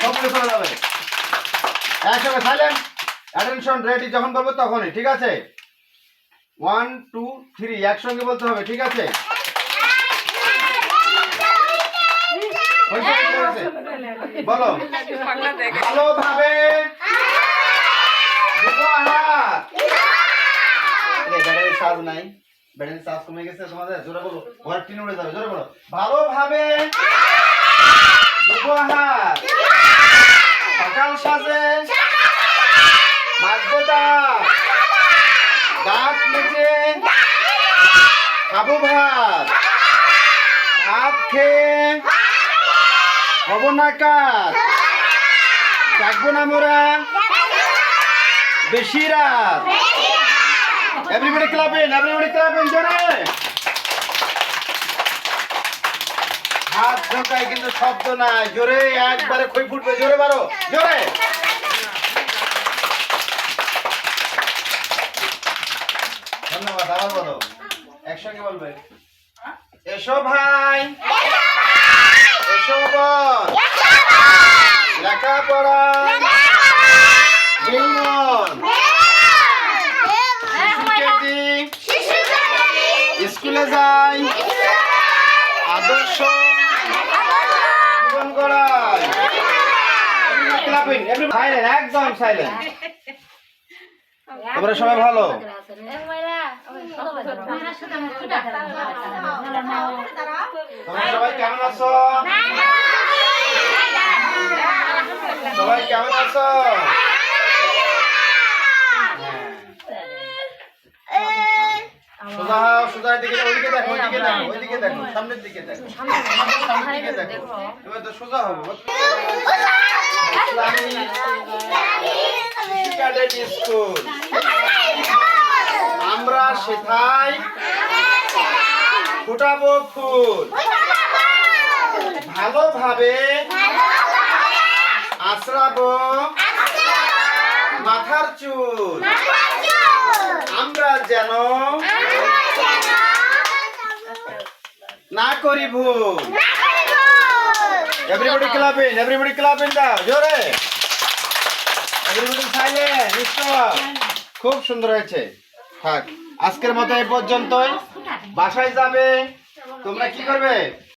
সবগুলো চলে যাবে একসঙ্গে। সাইলেন্ট, অ্যাটেনশন, রেডি যখন বলবো তখনই, ঠিক আছে? 1 2 3 একসঙ্গে বলতে হবে, ঠিক আছে? বলো ভালোভাবে ব্যাটারির চার্জ নাই, ব্যাটারির চার্জ কমে গেছে তোমাদের। জোরে বলো, ঘর টিন উড়ে যাবে। জোরে বলো ভালোভাবে উপহার সকাল সাজে মাঝবোটা দাঁত মেজে খাবো ভাত, ভাত খেয়ে হব না কাজ, জাগবো না মোরা বেশি রাত। এভরিবডি ক্লাপিং, জোরে। হাত ঢোকায় কিন্তু শব্দ নাই, জোরে একবারে খই ফুটবে, জোরে বারো, জোরে। ধন্যবাদ। আবার বলো, একসঙ্গে বলবে। এসো ভাই, এসো বোন, লেখাপড়া জীবন, স্কুলে যাই আদর্শ জীবন গড়াই। একদম সাইলেন্ট। তোমরা সবাই ভালো? তোমরা সবাই কেমন আছো? সবাই কেমন আছো? সোজা সোজা দিকে, ওইদিকে দেখো, ওইদিকে দেখো, ওইদিকে দেখো, সামনের দিকে দেখো, সামনের দিকে দেখো। এবার তো সোজা হবে। স্কুল আমরা সেথায় ফুটাবো ফুল, ভালোভাবে আছড়াবো মাথার চুল, আমরা যেন না করি ভুল। এভরিবডি ক্লাপিং দাও, জোরে। Everybody silent, stop. খুব সুন্দর হয়েছে। থাক, আজকের মতো এই পর্যন্তই। বাসায় যাবে, তোমরা কি করবে?